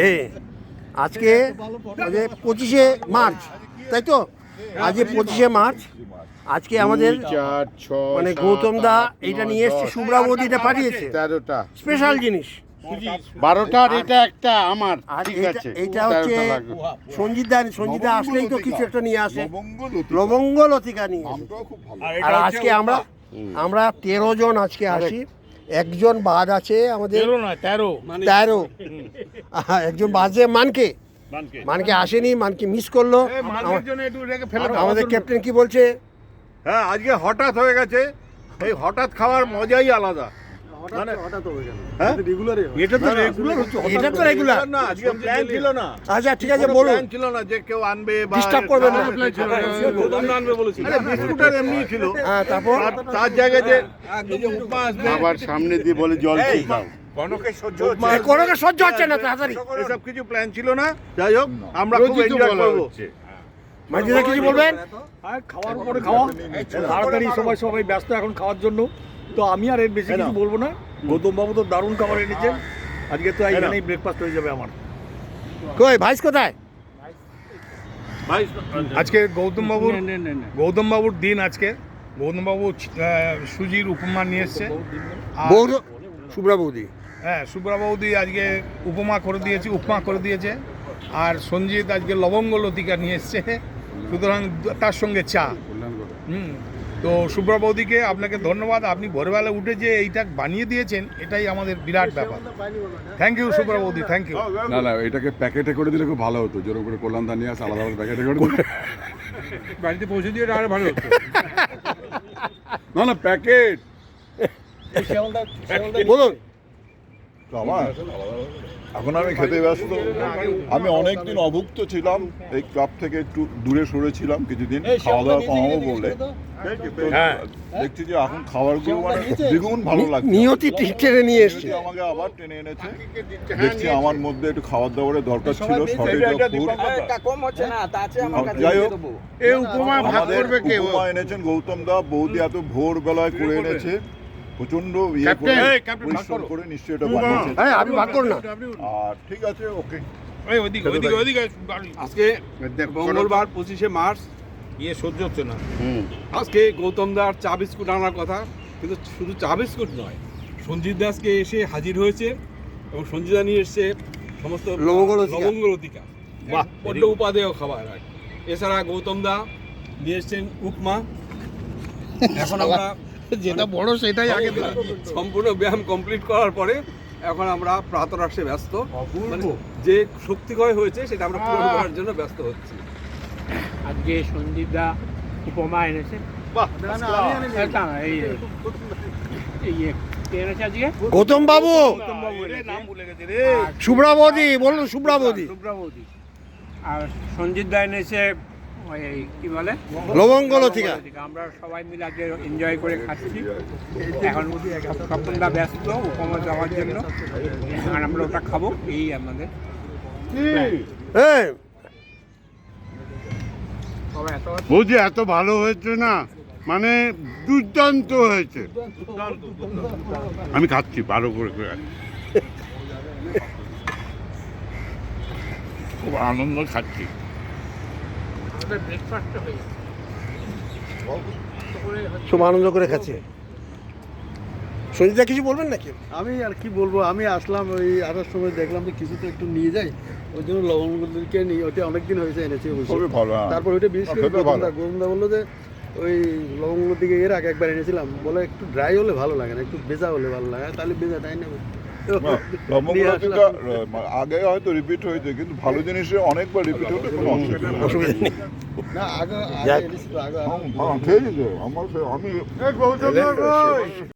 এই আজকে 25শে মার্চ, তাই তো? আজকে 25শে মার্চ। আজকে আমাদের মানে গৌতম দা এইটা নিয়ে এসছে, শুভ্রা বৌদি এটা পাঠিয়েছে 13টা স্পেশাল জিনিস। 12টার এটা একটা আমার, আর ঠিক আছে। এইটা হচ্ছে সঞ্জিত দা আসলেই তো কিছু একটা নিয়ে আসে, লবঙ্গ লতিকা নিয়ে আসে। আর আজকে আমরা 13 জন আজকে আসি, একজন বাদ আছে আমাদের 13। একজন বাজে মানকে আসেনি, মানকে মিস করলো। আমাদের ক্যাপ্টেন কি বলছে? হ্যাঁ, আজকে হঠাৎ হয়ে গেছে, এই হঠাৎ খাওয়ার মজাই আলাদা। মানে এটা তো রেগুলার না, আজকে প্ল্যান ছিল না। আচ্ছা ঠিক আছে, বলুন। প্ল্যান ছিল না যে কেউ আনবে বা ডিস্টার্ব করবেন না। আনবে বলেছিল। বিস্কুটের এমনি ছিল। হ্যাঁ, তারপর তার জায়গায় যে উপমা আসবে, আবার সামনে দিয়ে বলে জল খেয়ে দাও। কনকে সহ্য কোনোকে সহ্য হচ্ছে না তাড়াতাড়ি। এসব কিছু প্ল্যান ছিল না। যাই হোক, আমরা খুব এনজয় করব। মাঝিদা কিছু বলবেন? খাওয়ার উপরে খাওয়া, তাড়াতাড়ি সবাই ব্যস্ত এখন খাওয়ার জন্য, তো আমি আর এর বেশি কিছু বলবো না। গৌতম বাবু তো দারুণ খাবার এনেছেন আজকে, তো এইখানেই ব্রেকফাস্ট হয়ে যাবে আমার। কই ভাইস কোথায়? আজকে গৌতম বাবুর দিন। আজকে গৌতম বাবু সুজির উপমা নিয়ে এসছে। শুভ্রা বৌদি, হ্যাঁ, শুভ্রা বৌদি আজকে উপমা করে দিয়েছে। আর সঞ্জিত আজকে লবঙ্গ লতিকা নিয়ে এসছে, সুতরাং তার সঙ্গে চা। তো শুভ্রা বৌদিকে আপনাকে ধন্যবাদ, আপনি ভোরবেলা উঠে যে এইটা বানিয়ে দিয়েছেন, এটাই আমাদের বিরাট ব্যাপার। থ্যাংক ইউ শুভ্রা বৌদি, থ্যাংক ইউ। না এটাকে প্যাকেটে করে দিলে খুব ভালো হতো, জোর করে কল্যাণ দা নিয়ে আসে আলাদা প্যাকেটে করে দিলে বাড়িতে পৌঁছে দিয়ে আরো ভালো হতো। না প্যাকেট বলুন। এখন আমি খেতে ব্যস্ত। আমি অনেকদিন অভুক্ত ছিলাম, এই ক্লাব থেকে একটু দূরে সরেছিলাম কিছুদিন, খাওয়া দাওয়া কমাবো বলে। দেখছি যে এখন খাবারগুলো মানে দ্বিগুণ ভালো লাগছে। নিয়তি টেনে নিয়ে এসছে, আমাকে আবার টেনে এনেছে। দেখছি আমার মধ্যে একটু খাবার দাবারের দরকার ছিল, শর্টেজ অফ ফুড। যাই হোক, উপমা এনেছেন গৌতম দা, বৌদি এত ভোরবেলায় করে এনেছে, প্রচন্ড পরিশ্রম করে নিশ্চয়ই এটা বানিয়েছে। আপনি ভাগ করুন না। আর ঠিক আছে, ওকে। আজকে মঙ্গলবার 25শে মার্চ, সহ্য হচ্ছে না। আজকে গৌতম দার চা বিস্কুট আনার কথা, কিন্তু শুধু চা বিস্কুট নয়, সঞ্জিত দাসকে এসে হাজির হয়েছে এবং সঞ্জিত দা নিয়ে এসছে সমস্ত লবঙ্গ লতিকা, বড্ড উপাদেয় খাবার। এছাড়া গৌতম দা নিয়ে এসছেন উপমা। এখন আমরা যেটা বড় সেটাই আগে সম্পূর্ণ ব্যায়াম কমপ্লিট করার পরে এখন আমরা প্রাতরাশে ব্যস্ত, মানে যে শক্তিক্ষয় হয়েছে সেটা আমরা পূরণ করার জন্য ব্যস্ত হচ্ছি। আজকে সঞ্জিত দা উপমা এনেছে। গৌতম বাবু, শুভ্রা বৌদি বলুন। শুভ্রা বৌদি আর সঞ্জিত দা এনেছে কি বলে লবঙ্গ লতিকা। আমরা সবাই মিলে আজকে এনজয় করে খাচ্ছি। এখন স্বপনদা ব্যস্ত উপমা দেওয়ার জন্য, আর আমরা ওটা খাবো, এই আমাদের। বৌদি এত ভালো হয়েছে না, মানে দুর্দান্ত হয়েছে। আমি খাচ্ছি ভালো করে, খুব আনন্দ খাচ্ছি। খুব আনন্দ করে খাচ্ছে। সঞ্জিতা কিছু বলবেন নাকি? আমি আর কি বলবো, আমি আসলাম ওই আসার সময়, দেখলাম যে কিছু তো একটু নিয়ে যাই, ওই জন্য লবঙ্গকে নিই। ওটা অনেকদিন হয়েছে এনেছি, খুবই ভালো। তারপর ওইটা বিশেষ করে গৌতমদা বললো যে ওই লবঙ্গ দিকে এর আগে একবার এনেছিলাম, বলে একটু ড্রাই হলে ভালো লাগে না, একটু ভেজা হলে ভালো লাগে। তাহলে ভেজাটাই নেবে। আগে হয়তো রিপিট হয়েছে, কিন্তু ভালো জিনিসে অনেকবার রিপিট হতে কোনো অসুবিধা নেই। না, আগে খেয়ে যেতে আমার আমি